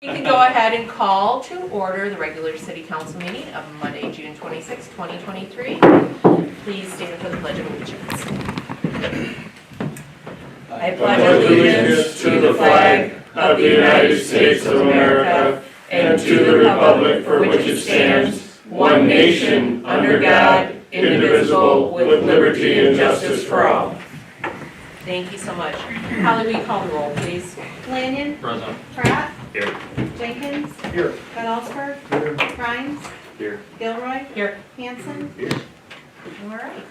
You can go ahead and call to order the regular city council meeting of Monday, June 26, 2023. Please stand for the Pledge of Allegiance. I pledge allegiance to the flag of the United States of America and to the republic for which it stands, one nation, under God, indivisible, with liberty and justice for all. Thank you so much. Holly, will you call the roll, please? Lanyon. Present. Pratt. Here. Jenkins. Here. Van Allsburg. Here. Rhines. Here. Gilroy. Here. Hanson. Here. All right.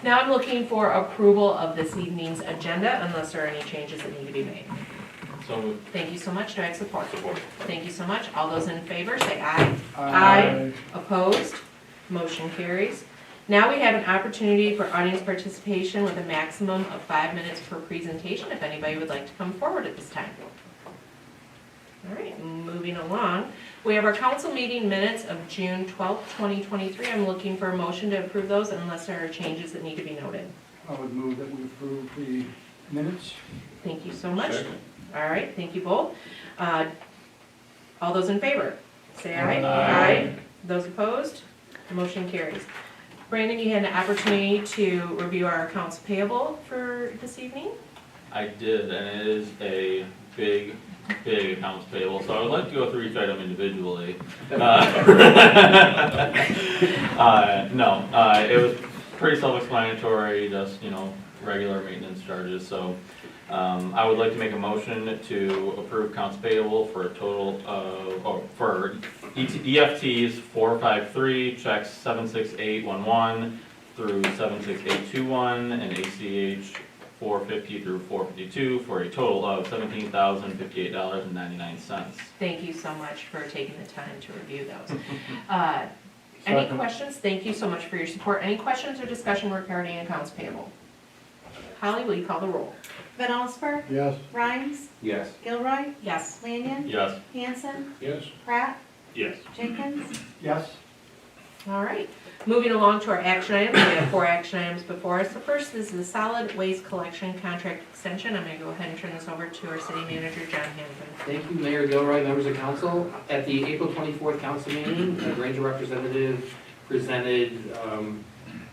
Now I'm looking for approval of this evening's agenda unless there are any changes that need to be made. So moved. Thank you so much. Do I have support? Support. Thank you so much. All those in favor say aye. Aye. Opposed? Motion carries. Now we have an opportunity for audience participation with a maximum of 5 minutes per presentation if anybody would like to come forward at this time. All right, moving along. We have our council meeting minutes of June 12th, 2023. I'm looking for a motion to approve those unless there are changes that need to be noted. I would move that we approve the minutes. Thank you so much. Second. All right, thank you both. All those in favor, say aye. Aye. Those opposed, the motion carries. Brandon, you had an opportunity to review our accounts payable for this evening? I did, and it is a big accounts payable, so I would like to go through each item individually. It was pretty self-explanatory, just, regular maintenance charges, so I would like to make a motion to approve accounts payable for a total of, for EFTs 453, checks 76811 through 76821, and ACH 450 through 452 for a total of $17,058.99. Thank you so much for taking the time to review those. Any Second. questions? Thank you so much for your support. Any questions or discussion regarding accounts payable? Holly, will you call the roll? Van Allsburg. Yes. Rhines. Yes. Gilroy. Yes. Lanyon. Yes. Hanson. Yes. Pratt. Yes. Jenkins. Yes. All right, moving along to our action items, we have 4 action items before us. The first is the solid waste collection contract extension. I'm going to go ahead and turn this over to our city manager, John Hanson. Thank you, Mayor Gilroy, members of council. At the April 24th council meeting, the Ranger representative presented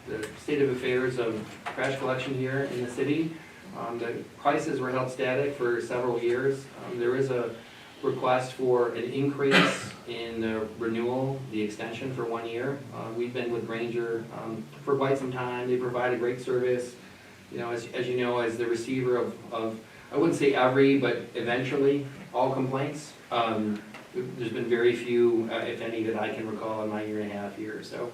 the state of affairs of trash collection here in the city. The prices were held static for several years. There is a request for an increase in the renewal, the extension for 1 year. We've been with Ranger for quite some time. They provide a great service. As you know, as the receiver of I wouldn't say every, but eventually all complaints. There's been very few, if any, that I can recall in my 1.5 years. So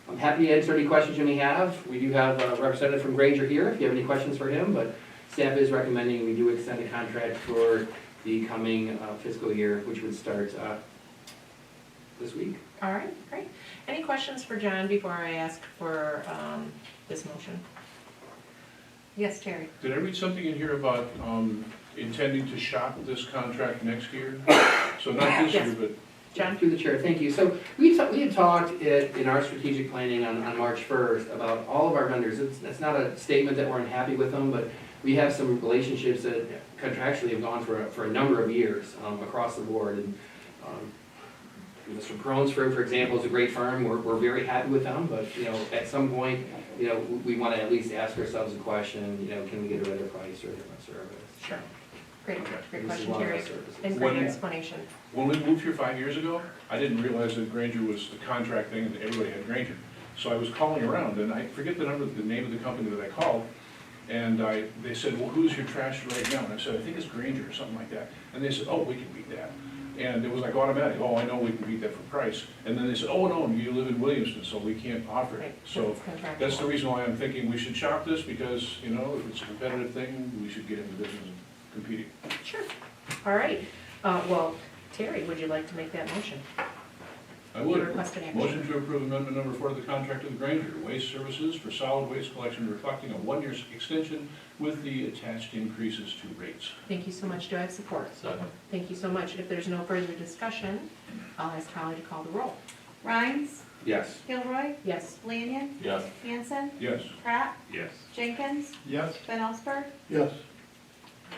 I'm happy to answer any questions you may have. We do have a representative from Ranger here if you have any questions for him, but staff is recommending we do extend the contract for the coming fiscal year, which would start this week. All right, great. Any questions for John before I ask for this motion? Yes, Terry? Did I read something in here about intending to shop this contract next year? So not this Yes. year, but John? Through the chair, thank you. So we had talked in our strategic planning on March 1st about all of our vendors. It's not a statement that we're unhappy with them, but we have some relationships that contractually have gone for a number of years across the board. And Mr. Crohn's, for example, is a great firm. We're very happy with them, but at some point, we want to at least ask ourselves a question. Can we get a better price or a different service? Sure. Great This is question, one of our Terry. services. And great When- explanation. when we moved here 5 years ago, I didn't realize that Granger was the contract thing and everybody had Granger. So I was calling around, and I forget the name of the company that I called, and they said, well, who's your trash right now? And I said, I think it's Granger or something like that. And they said, oh, we can beat that. And it was like automatic, oh, I know we can beat that for price. And then they said, oh, no, you live in Williamston, so we can't offer Right, it. So it's contractual. that's the reason why I'm thinking we should shop this, because, if it's a competitive thing, we should get into business and competing. Sure. All right. Well, Terry, would you like to make that motion? I You would. requested action. Motion to approve amendment number 4 to the contract with Granger Waste Services for solid waste collection reflecting a 1-year extension with the attached increases to rates. Thank you so much. Do I have support? Second. Thank you so much. If there's no further discussion, I'll ask Holly to call the roll. Rhines. Yes. Gilroy. Yes. Lanyon. Yes. Hanson. Yes. Pratt. Yes. Jenkins. Yes. Van Allsburg. Yes.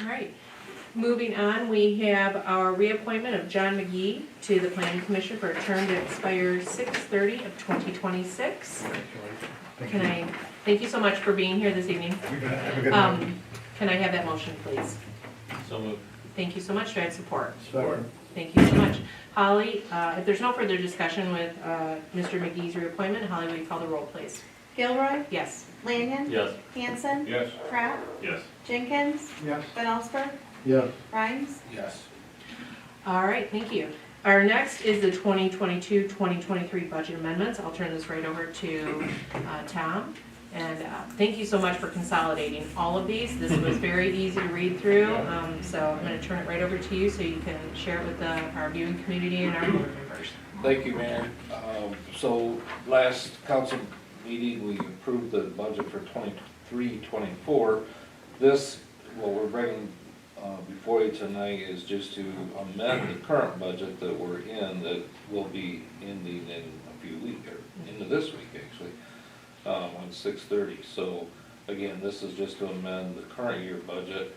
All right. Moving on, we have our reappointment of John McGee to the Planning Commission for a term to expire 6/30 of 2026. Thank you so much for being here this evening. Can I have that motion, please? So moved. Thank you so much. Do I have support? Second. Thank you so much. Holly, if there's no further discussion with Mr. McGee's reappointment, Holly, will you call the roll, please? Gilroy, Yes. Lanyon, Yes. Hanson, Yes. Pratt, Yes. Jenkins, Yes. Van Allsburg, Yes. Rhines, Yes. All right, thank you. Our next is the 2022-2023 budget amendments. I'll turn this right over to Tom. And thank you so much for consolidating all of these. This was very easy to read through, so I'm going to turn it right over to you so you can share it with our viewing community and our board members. Thank you, Mayor. So last council meeting, we approved the budget for 23-24. This, what we're bringing before you tonight is just to amend the current budget that we're in, that will be ending in a few weeks, or into this week, actually, on 6/30. So again, this is just to amend the current year budget.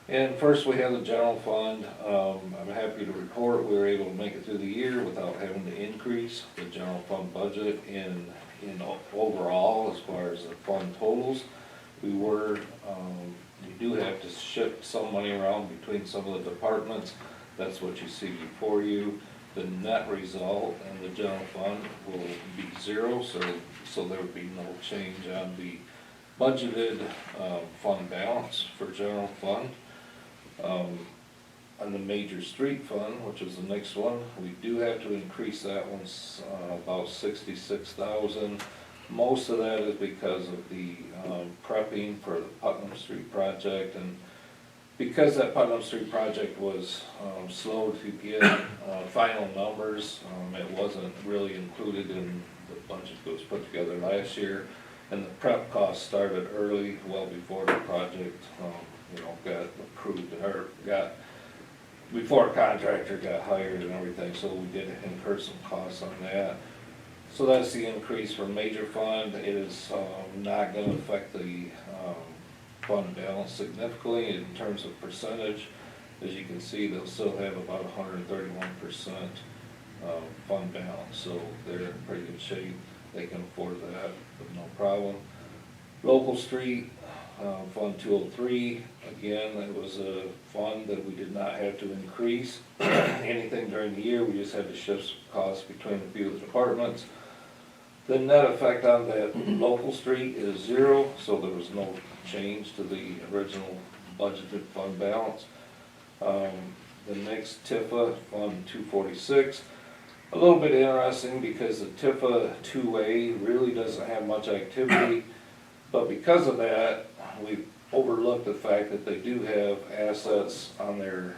And first, we have the general fund. I'm happy to report we were able to make it through the year without having to increase the general fund budget in overall, as far as the fund totals. We do have to shift some money around between some of the departments. That's what you see before you. The net result in the general fund will be zero, so there would be no change on the budgeted fund balance for general fund. On the major street fund, which is the next one, we do have to increase that one about 66,000. Most of that is because of the prepping for the Putnam Street project, and because that Putnam Street project was slow to get final numbers, it wasn't really included in the budget that was put together last year, and the prep costs started early, well before the project got approved, or before a contractor got hired and everything, so we did incur some costs on that. So that's the increase for major fund. It is not gonna affect the fund balance significantly in terms of percentage. As you can see, they'll still have about 131% fund balance, so they're in pretty good shape. They can afford that with no problem. Local street, Fund 203, again, it was a fund that we did not have to increase anything during the year. We just had to shift costs between a few of the departments. The net effect on that local street is zero, so there was no change to the original budgeted fund balance. The next TIFA, Fund 246, a little bit interesting because the TIFA 2A really doesn't have much activity, but because of that, we overlooked the fact that they do have assets on their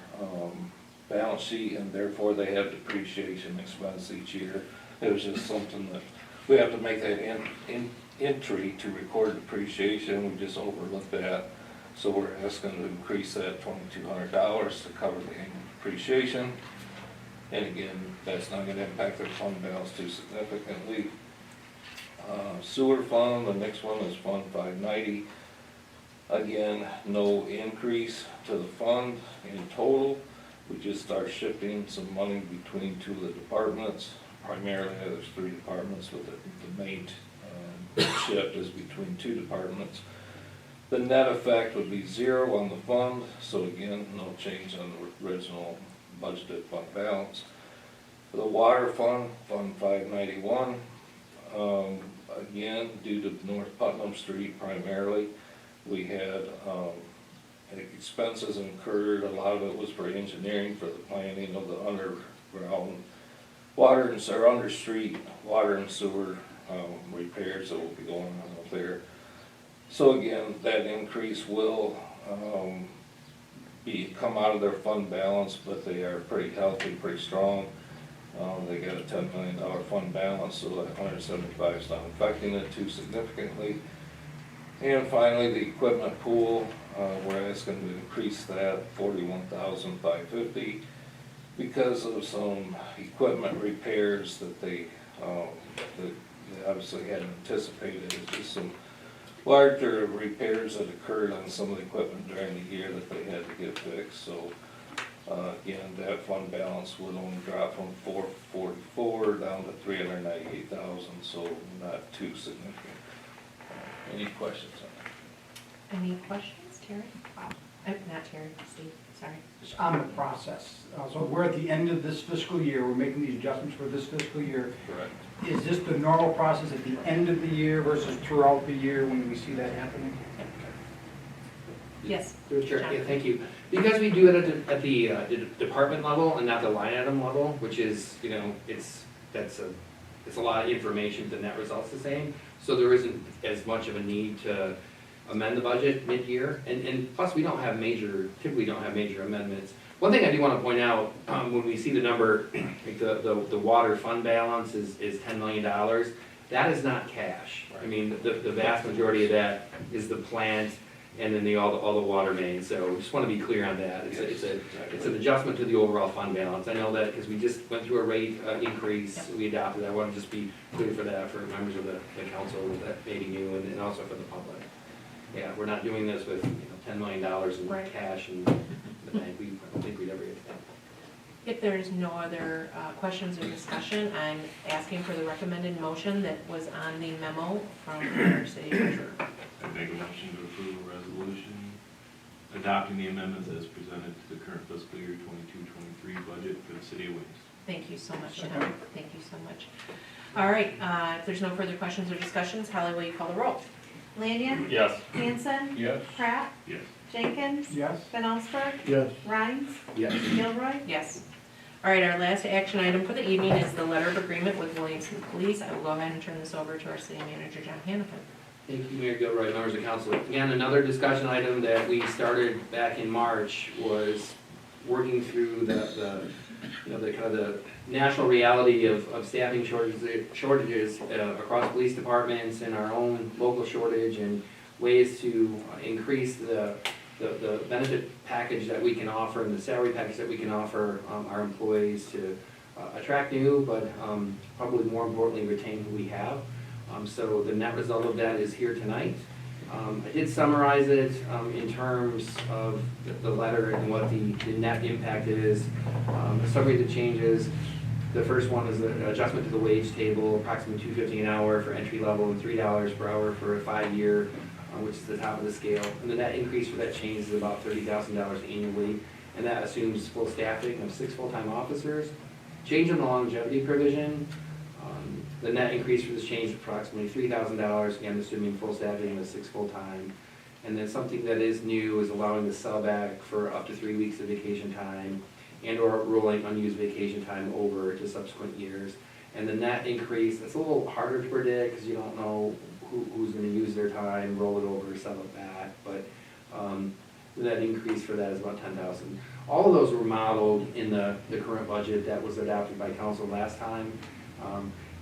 balance sheet, and therefore they have depreciation expense each year. It was just something that we have to make that entry to record depreciation. We just overlooked that, so we're asking to increase that $2,200 to cover the annual depreciation. And again, that's not going to impact their fund balance too significantly. Sewer fund, the next one is Fund 590. Again, no increase to the fund in total. We just start shifting some money between two of the departments. Primarily, there's three departments, but the main shift is between two departments. The net effect would be zero on the fund, so again, no change on the original budgeted fund balance. The water fund, Fund 591, again, due to North Putnam Street primarily, we had expenses incurred. A lot of it was for engineering, for the planning of the underground water and under street water and sewer repairs that will be going on up there. So again, that increase will come out of their fund balance, but they are pretty healthy, pretty strong. They got a $10 million fund balance, so that 175 is not affecting it too significantly. And finally, the equipment pool, we're asking to increase that $41,550 because of some equipment repairs that they obviously hadn't anticipated. It's just some larger repairs that occurred on some of the equipment during the year that they had to get fixed, so. Again, that fund balance would only drop from 444 down to 398,000, so not too significant. Any questions on that? Any questions, Terry? Not Terry, Steve, sorry. It's on the process. So we're at the end of this fiscal year, we're making these adjustments for this fiscal year. Correct. Is this the normal process at the end of the year versus throughout the year when we see that happening? Yes. Through the chair, John. yeah, thank you. Because we do it at the department level and not the line item level, which is, you know, it's a lot of information, the net result's the same. So there isn't as much of a need to amend the budget mid-year. And plus, we typically don't have major amendments. One thing I do want to point out, when we see the number, like the water fund balance is $10 million, that is not cash. I mean, the vast majority of that is the plant and then all the water mains, so we just want to be clear on that. It's an adjustment to the overall fund balance. I know that because we just went through a rate increase, we adopted, I want to just be clear for that, for members of the council that may be new, and also for the public. Yeah, we're not doing this with, $10 million in Right. cash in the bank, I don't think we'd ever get that. If there's no other questions or discussion, I'm asking for the recommended motion that was on the memo from our city treasurer. I make a motion to approve a resolution adopting the amendments as presented to the current fiscal year 22-23 budget for the city of Williamston. Thank you so much, Tom. Thank you so much. All right, if there's no further questions or discussions, Holly, will you call the roll? Lanyon? Yes. Hanson? Yes? Pratt? Yes. Jenkins? Yes? Van Allsburg? Yes. Rhines? Yes. Gilroy? Yes. All right, our last action item for the evening is the letter of agreement with Williamston Police. I will go ahead and turn this over to our city manager, John Hannafin. Thank you, Mayor Gilroy, members of council. Again, another discussion item that we started back in March was working through the kind of the national reality of staffing shortages across police departments and our own local shortage, and ways to increase the benefit package that we can offer and the salary package that we can offer our employees to attract new, but probably more importantly, retain who we have. So the net result of that is here tonight. I did summarize it in terms of the letter and what the net impact is. A summary of the changes. The first one is an adjustment to the wage table, approximately $2.50 an hour for entry level and $3 per hour for a 5-year, which is the top of the scale. And the net increase for that change is about $30,000 annually, and that assumes full staffing of 6 full-time officers. Change in the longevity provision. The net increase for this change is approximately $3,000, again, assuming full staffing of 6 full-time. And then something that is new is allowing the sellback for up to 3 weeks of vacation time and/or rolling unused vacation time over to subsequent years. And the net increase, it's a little harder to predict because you don't know who's going to use their time, roll it over, sell it back. But the net increase for that is about $10,000. All of those were modeled in the current budget that was adopted by council last time.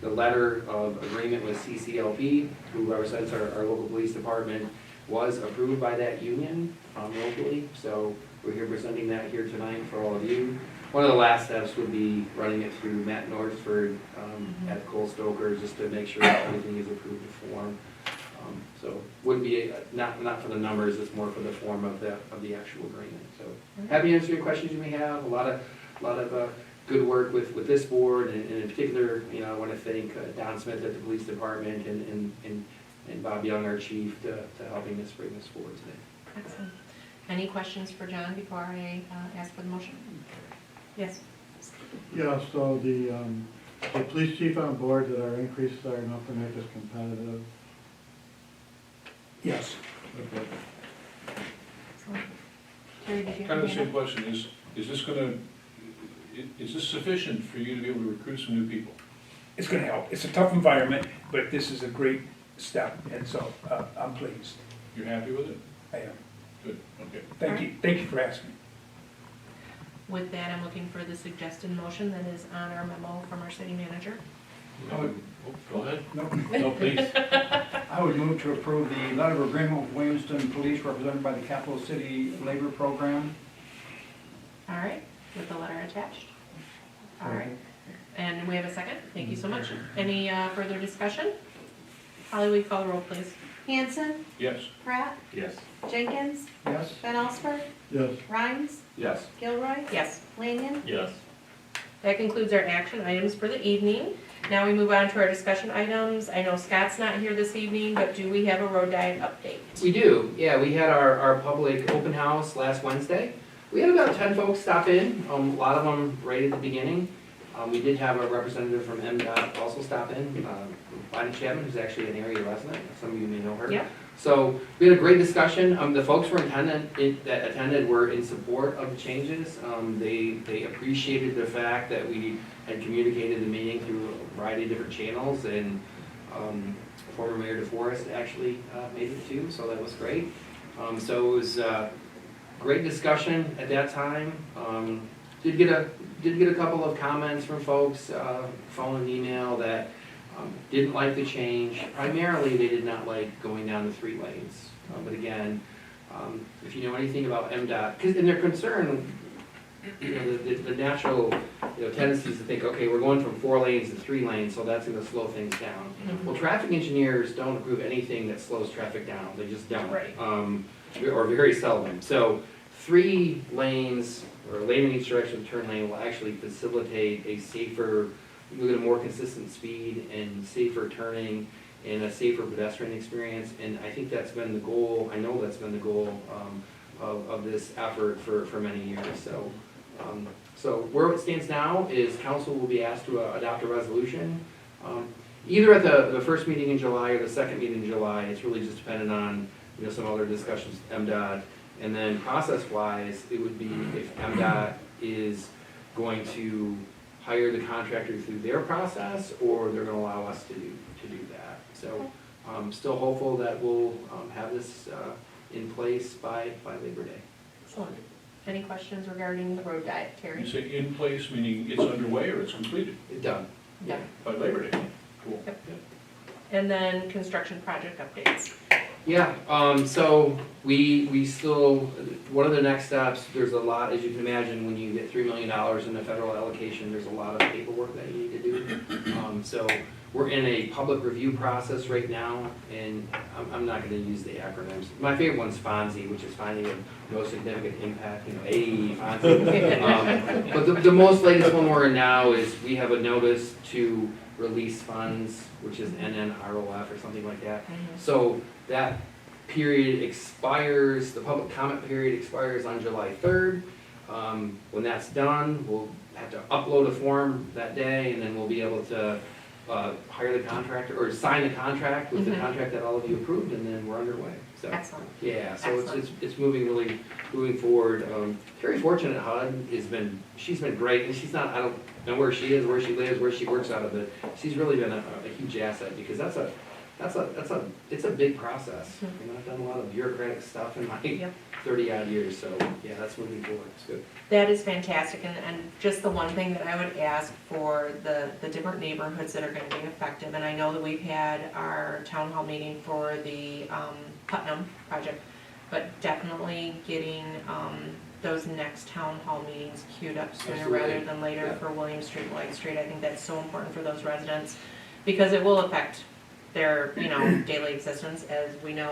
The letter of agreement with CCLP, who represents our local police department, was approved by that union locally. So we're here presenting that here tonight for all of you. One of the last steps would be running it through Matt Northford at Cole Stoker, just to make sure that everything is approved to form. So wouldn't be, not for the numbers, it's more for the form of the actual agreement. So happy to answer your questions you may have. A lot of good work with this board, and in particular, I want to thank Don Smith at the police department and Bob Young, our chief, to helping us bring this forward today. Excellent. Any questions for John before I ask for the motion? Yes. Yeah, so the police chief on board, that our increases are enough to make us competitive? Yes. Okay. Excellent. Terry, did you have Kind of the any same other? question, is this sufficient for you to be able to recruit some new people? It's gonna help. It's a tough environment, but this is a great step, and so I'm pleased. You're happy with it? I am. Good, okay. Thank you for asking. With that, I'm looking for the suggested motion that is on our memo from our city manager. Go ahead. No. No, please. I would move to approve the letter of agreement with Williamston Police represented by the Capital City Labor Program. All right, with the letter attached. All right. And we have a second? Thank you so much. Any further discussion? Holly, will you call the roll, please? Hanson, Yes. Pratt, Yes. Jenkins, Yes? Van Alstberg, Yes. Rhines, Yes. Gilroy, Yes. Lanyon. Yes. That concludes our action items for the evening. Now we move on to our discussion items. I know Scott's not here this evening, but do we have a road diet update? We do, yeah, we had our public open house last Wednesday. We had about 10 folks stop in, a lot of them right at the beginning. We did have a representative from MDOT also stop in, Bonnie Chapman, who's actually an area resident, some of you may know her. Yeah. So we had a great discussion. The folks that attended were in support of the changes. They appreciated the fact that we had communicated the meeting through a variety of different channels, and former Mayor DeForest actually made it too, so that was great. So it was great discussion at that time. Did get a couple of comments from folks, phone and email, that didn't like the change. Primarily, they did not like going down the 3 lanes. But again, if you know anything about MDOT, and their concern, you know, the natural, you know, tendency is to think, okay, we're going from 4 lanes to 3 lanes, so that's gonna slow things down. Well, traffic engineers don't approve anything that slows traffic down, they just don't. Right. Or very seldom. So 3 lanes, or lane in each direction of turn lane, will actually facilitate a safer, you get a more consistent speed and safer turning and a safer pedestrian experience. And I think that's been the goal, I know that's been the goal of this effort for many years. So, so where it stands now is council will be asked to adopt a resolution, either at the first meeting in July or the second meeting in July. It's really just dependent on, you know, some other discussions with MDOT. And then process-wise, it would be if MDOT is going to hire the contractor through their process, or they're gonna allow us to do that. So, still hopeful that we'll have this in place by Labor Day. Excellent. Any questions regarding the road diet, You Terry? say in place, meaning it's underway or it's completed Done. Yeah. by Labor Day? Cool. Yep. And then construction project updates. Yeah, so we still, one of the next steps, there's a lot, as you can imagine, when you get $3 million in the federal allocation, there's a lot of paperwork that you need to do. So we're in a public review process right now, and I'm not gonna use the acronyms. My favorite one's FONSI, which is finding of no significant impact, you know, FONSI. But the most latest one we're in now is we have a notice to release funds, which is NNROF or something like that. So that period expires, the public comment period expires on July 3rd. When that's done, we'll have to upload a form that day, and then we'll be able to hire the contractor, or sign the contract with the contract that all of you approved, and then we're underway. So, Excellent. yeah, so Excellent. it's moving forward. Terry Fortune at HUD she's been great, and she's not, I don't know where she is, where she lives, where she works out of, but she's really been a huge asset, because it's a big process. You know, I've done a lot of bureaucratic stuff in my 30 odd years, so yeah, that's moving forward, it's good. That is fantastic, and just the one thing that I would ask for the different neighborhoods that are gonna be effective, and I know that we've had our town hall meeting for the Putnam project, but definitely getting those next town hall meetings queued up sooner rather than later for William Street and Light Street. I think that's so important for those residents, because it will affect their, you know, daily existence, as we know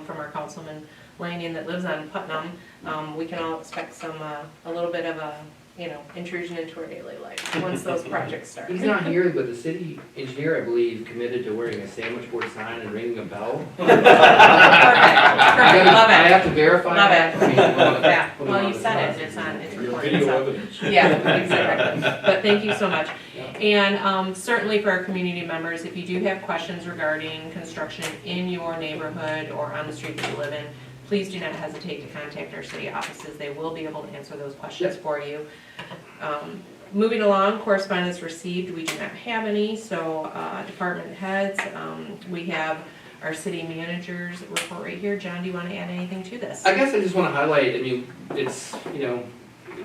from our councilman Lanyon that lives on Putnam. We can all expect a little bit of a, you know, intrusion into our daily life once those projects start. He's not here, but the city engineer, I believe, committed to wearing a sandwich board sign and ringing a bell. Perfect, love I it. have to verify Love that. it. I mean, Yeah, put well, on you the said spot. it, it's Your recorded, video so. evidence. Yeah, exactly. But thank you so much. Yeah. And certainly for our community members, if you do have questions regarding construction in your neighborhood or on the street that you live in, please do not hesitate to contact our city offices. They will be able to answer those questions for you. Moving along, correspondence received, we do not have any, so department heads, we have our city manager's report right here. John, do you want to add anything to this? I guess I just want to highlight, I mean, it's, you know,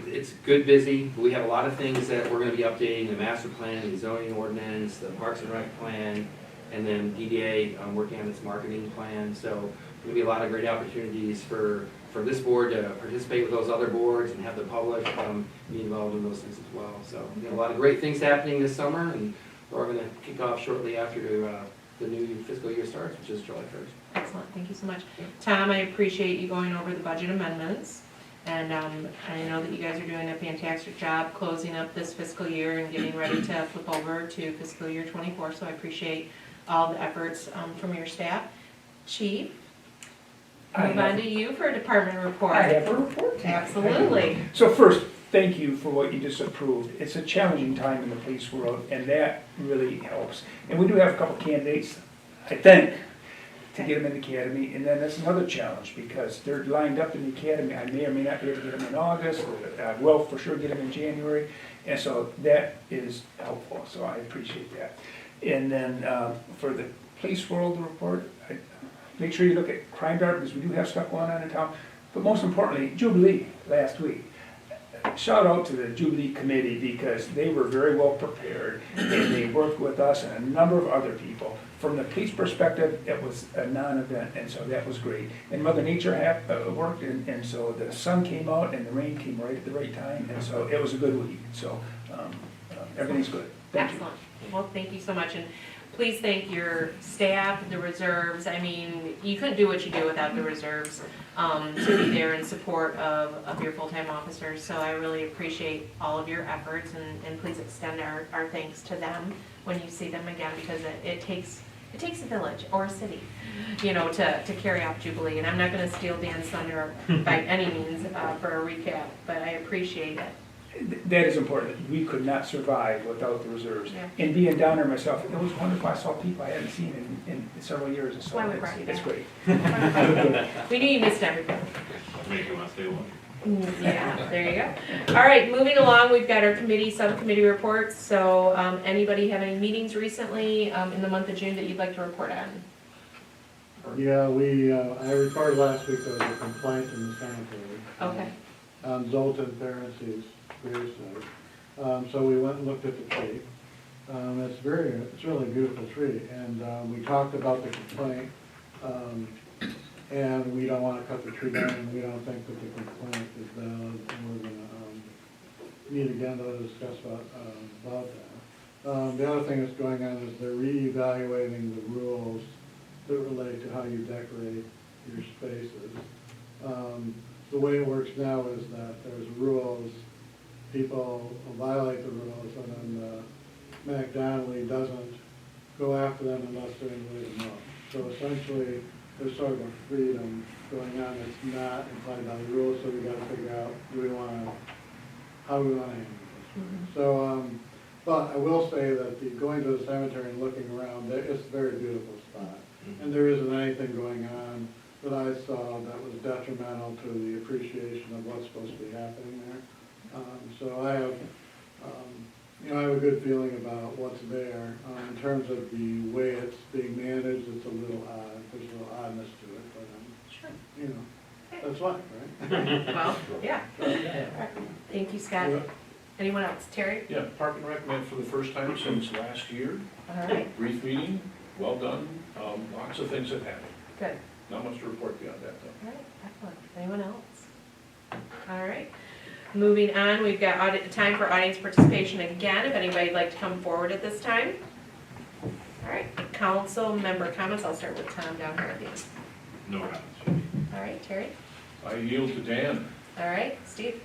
it's good busy. We have a lot of things that we're going to be updating, the master plan, the zoning ordinance, the parks and rec plan, and then DDA working on its marketing plan. So there's going to be a lot of great opportunities for this board to participate with those other boards and have the public be involved in those things as well. So we have a lot of great things happening this summer, and we're going to kick off shortly after to the new fiscal year starts, which is July 1st. Excellent, thank you so much. Tom, I appreciate you going over the budget amendments. And I know that you guys are doing a fantastic job closing up this fiscal year and getting ready to flip over to fiscal year '24. So I appreciate all the efforts from your staff. Chief, move on to you for a department report. I have a report. Absolutely. So first, thank you for what you just approved. It's a challenging time in the police world, and that really helps. And we do have a couple candidates, I think, to get them in the academy, and then that's another challenge, because they're lined up in the academy. I may or may not be able to get them in August, I will for sure get them in January, and so that is helpful, so I appreciate that. And then for the police world report, make sure you look at crime data, because we do have stuff going on in town, but most importantly, Jubilee last week. Shout out to the Jubilee Committee, because they were very well prepared, and they worked with us and a number of other people. From the police perspective, it was a non-event, and so that was great. And Mother Nature worked, and so the sun came out and the rain came right at the right time, and so it was a good week. So everything's good. Thank you. Excellent. Well, thank you so much. And please thank your staff, the reserves. I mean, you couldn't do what you do without the reserves to be there in support of your full-time officers. So I really appreciate all of your efforts, and please extend our thanks to them when you see them again, because it takes a village or a city, you know, to carry off Jubilee. And I'm not going to steal Dan's thunder by any means for a recap, but I appreciate it. That is important. We could not survive without the reserves. Yeah. And being down there myself, it was wonderful. I saw people I hadn't seen in several years. And so Why we brought you it's back. great. We knew you missed everything. Make you want to stay one. Yeah, there you go. All right, moving along, we've got our subcommittee reports. So anybody have any meetings recently in the month of June that you'd like to report on? Yeah, I reported last week there was a complaint in the cemetery. Okay. On Zoltan Ferenczi's gravesite. So we went and looked at the tree. It's really a beautiful tree, and we talked about the complaint. And we don't want to cut the tree down, and we don't think that the complaint is valid. We're going to meet again to discuss about that. The other thing that's going on is they're reevaluating the rules that relate to how you decorate your spaces. The way it works now is that there's rules, people violate the rules, and then Mac Donnelly doesn't go after them unless they're invite them up. So essentially, there's sort of a freedom going on that's not implied by the rules, so we gotta figure out, how do we wanna handle this? So, but I will say that going to the cemetery and looking around, it's a very beautiful spot. And there isn't anything going on that I saw that was detrimental to the appreciation of what's supposed to be happening there. So I have, I have a good feeling about what's there. In terms of the way it's being managed, it's a little odd. There's a little oddness to it, but, Sure. That's fine, right? Well, yeah. All right. Thank you, Scott. Yeah. Anyone else? Terry? Yeah, Park and Rec met for the first time since last year. All right, Brief meeting, well done. Lots of things have happened. good. Not much to report beyond that, though. All right, excellent. Anyone else? All right. Moving on, we've got time for audience participation again, if anybody'd like to come forward at this time. All right, council member comments. I'll start with Tom down here at the end. No comments. All right, Terry? I yield to Dan. All right, Steve?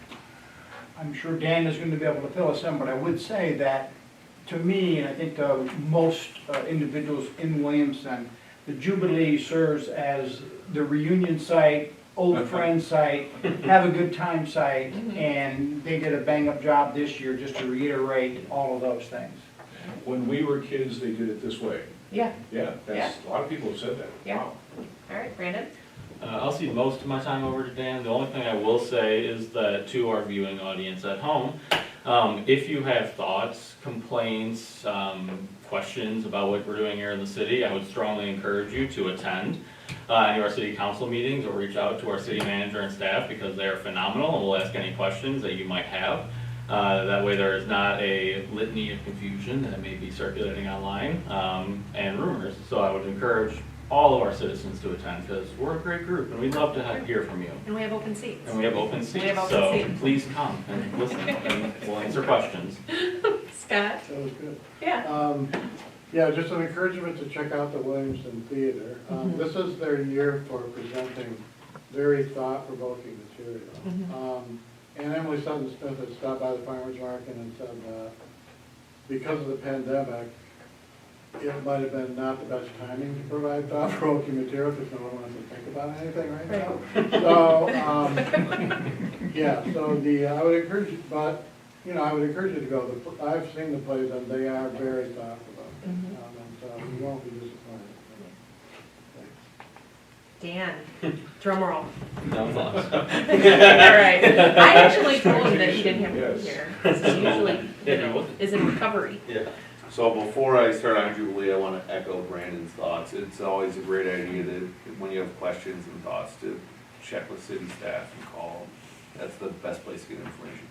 I'm sure Dan is going to be able to fill us in, but I would say that, to me, and I think to most individuals in Williamston, the Jubilee serves as the reunion site, old friend site, have a good time site, and they did a bang-up job this year, just to reiterate all of those things. When we were kids, they did it this way. Yeah. Yeah, that's, a lot of people have said that. Yeah. Wow. All right, Brandon? I'll cede most of my time over to Dan. The only thing I will say is that to our viewing audience at home, if you have thoughts, complaints, questions about what we're doing here in the city, I would strongly encourage you to attend any of our city council meetings or reach out to our city manager and staff, because they are phenomenal and will ask any questions that you might have. That way there is not a litany of confusion that may be circulating online and rumors. So I would encourage all of our citizens to attend, because we're a great group and we'd love to hear from you. And we have open seats. And we have open seats, have open so seats. please come and listen and we'll answer questions. Scott? That was good. Yeah. Yeah, just an encouragement to check out the Williamston Theater. This is their year for presenting very thought-provoking material. And Emily Sutton Smith had stopped by the farmer's market and said, because of the pandemic, it might have been not the best timing to provide thought-provoking material because no one wants to think about anything right now. So, yeah, so I would encourage you, but, you know, I would encourage you to go. I've seen the plays and they are very thought-provoking. And so you won't be disappointed. Dan, drum roll. That was awesome. All right. I actually told him that he didn't have to be Yes. here. Because he usually, is in recovery. Yeah, so before I start on Jubilee, I want to echo Brandon's thoughts. It's always a great idea that when you have questions and thoughts to check with city staff and call. That's the best place to get information.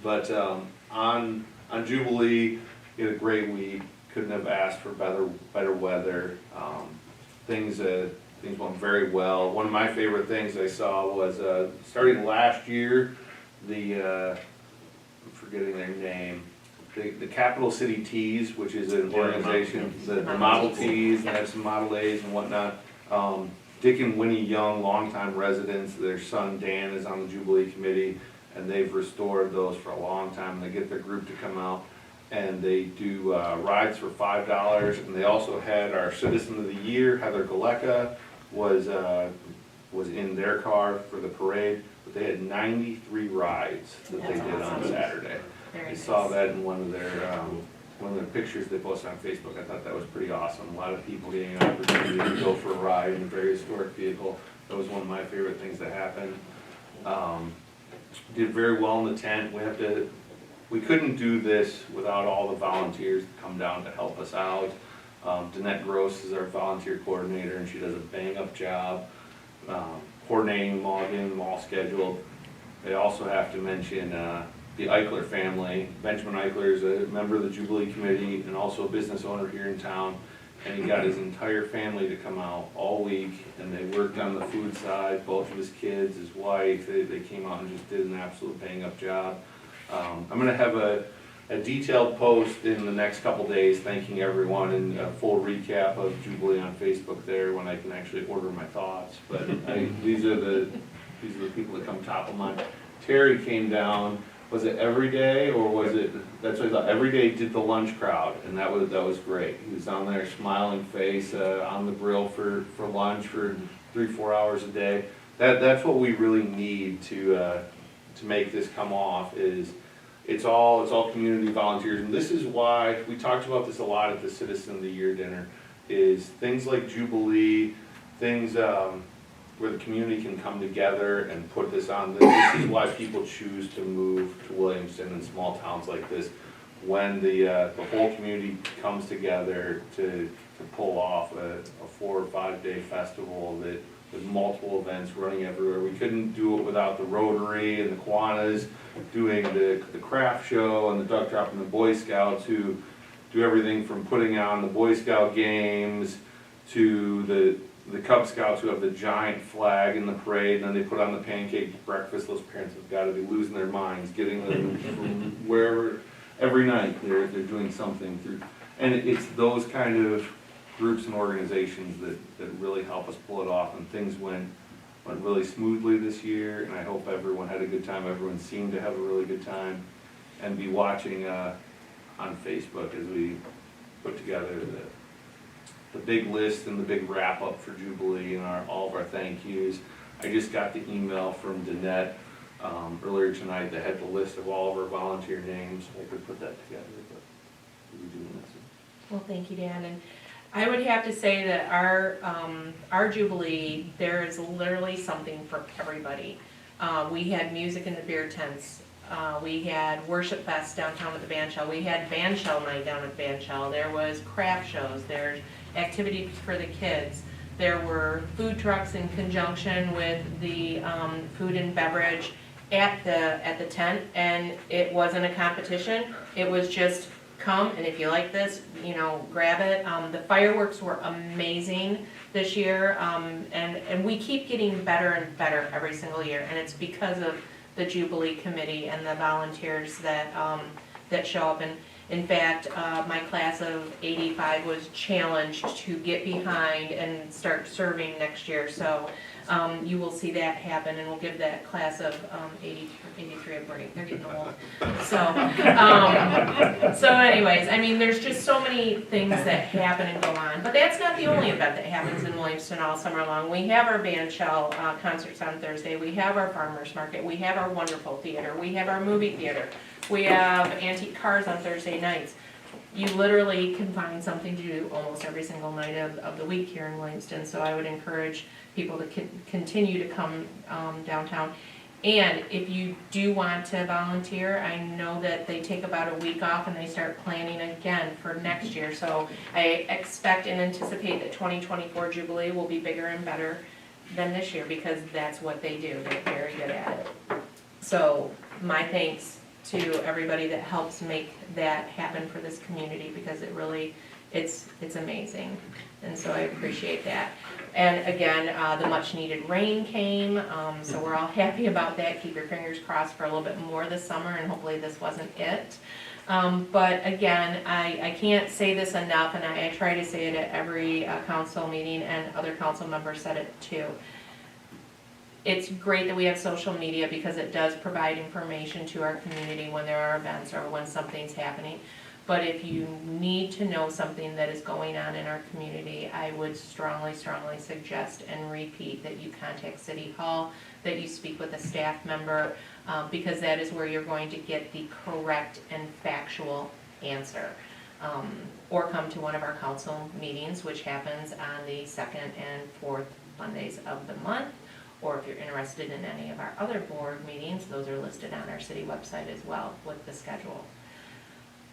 But on Jubilee, we had a great week. Couldn't have asked for better weather. Things went very well. One of my favorite things I saw was starting last year, I'm forgetting their name, the Capital City Tees, which is an organization, the Model Tees, and they have some Model A's and whatnot. Dick and Winnie Young, longtime residents, their son Dan is on the Jubilee Committee, and they've restored those for a long time. They get their group to come out, and they do rides for $5, and they also had our Citizen of the Year, Heather Galecka, was in their car for the parade, but they had 93 rides that they did on Saturday. Very I nice. saw that in one of their pictures they posted on Facebook. I thought that was pretty awesome. A lot of people getting an opportunity to go for a ride in a very historic vehicle. That was one of my favorite things that happened. Did very well in the tent. We couldn't do this without all the volunteers that come down to help us out. Danette Gross is our volunteer coordinator, and she does a bang-up job coordinating them all, getting them all scheduled. They also have to mention the Eichler family. Benjamin Eichler is a member of the Jubilee Committee and also a business owner here in town. And he got his entire family to come out all week, and they worked on the food side, both of his kids, his wife. They came out and just did an absolute bang-up job. I'm gonna have a detailed post in the next couple days thanking everyone and a full recap of Jubilee on Facebook there when I can actually order my thoughts. But these are the people that come top of mind. Terry came down, was it every day or was it, that's what I thought, every day did the lunch crowd, and that was great. He was down there smiling face on the grill for lunch for 3-4 hours a day. That's what we really need to make this come off is it's all community volunteers, and this is why we talked about this a lot at the Citizen of the Year dinner, is things like Jubilee, things where the community can come together and put this on. This is why people choose to move to Williamston and small towns like this, when the whole community comes together to pull off a 4 or 5 day festival that with multiple events running everywhere. We couldn't do it without the Rotary and the Kiwanis doing the craft show and the duck drop and the Boy Scouts who do everything from putting on the Boy Scout games to the Cub Scouts who have the giant flag in the parade, and then they put on the pancake breakfast. Those parents have got to be losing their minds, getting them from wherever, every night they're doing something through. And it's those kind of groups and organizations that really help us pull it off, and things went really smoothly this year, and I hope everyone had a good time. Everyone seemed to have a really good time, and be watching on Facebook as we put together the big list and the big wrap up for Jubilee and all of our thank yous. I just got the email from Danette earlier tonight that had the list of all of our volunteer names. I could put that together, but we do miss it. Well, thank you, Dan. And I would have to say that our Jubilee, there is literally something for everybody. We had music in the beer tents. We had worship fest downtown with the band shell. We had band shell night down at the band shell. There was craft shows. There's activities for the kids. There were food trucks in conjunction with the food and beverage at the tent, and it wasn't a competition. It was just come, and if you like this, grab it. The fireworks were amazing this year, and we keep getting better and better every single year, and it's because of the Jubilee Committee and the volunteers that show up. In fact, my class of 85 was challenged to get behind and start serving next year. So you will see that happen, and we'll give that class of 83 a break. They're getting old. So, so anyways, I mean, there's just so many things that happen and go on. But that's not the only event that happens in Williamston all summer long. We have our band shell concerts on Thursday. We have our farmers market. We have our wonderful theater. We have our movie theater. We have antique cars on Thursday nights. You literally can find something to do almost every single night of the week here in Williamston. So I would encourage people to continue to come downtown. And if you do want to volunteer, I know that they take about a week off and they start planning again for next year. So I expect and anticipate that 2024 Jubilee will be bigger and better than this year, because that's what they do. They're very good at it. So my thanks to everybody that helps make that happen for this community, because it really, it's amazing. And so I appreciate that. And again, the much needed rain came, so we're all happy about that. Keep your fingers crossed for a little bit more this summer, and hopefully this wasn't it. But again, I can't say this enough, and I try to say it at every council meeting, and other council members said it too. It's great that we have social media, because it does provide information to our community when there are events or when something's happening. But if you need to know something that is going on in our community, I would strongly, strongly suggest and repeat that you contact City Hall, that you speak with a staff member, because that is where you're going to get the correct and factual answer. Or come to one of our council meetings, which happens on the 2nd and 4th Mondays of the month. Or if you're interested in any of our other board meetings, those are listed on our city website as well with the schedule.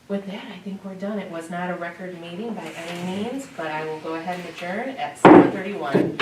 With that, I think we're done. It was not a record meeting by any means, but I will go ahead and adjourn at 7:31.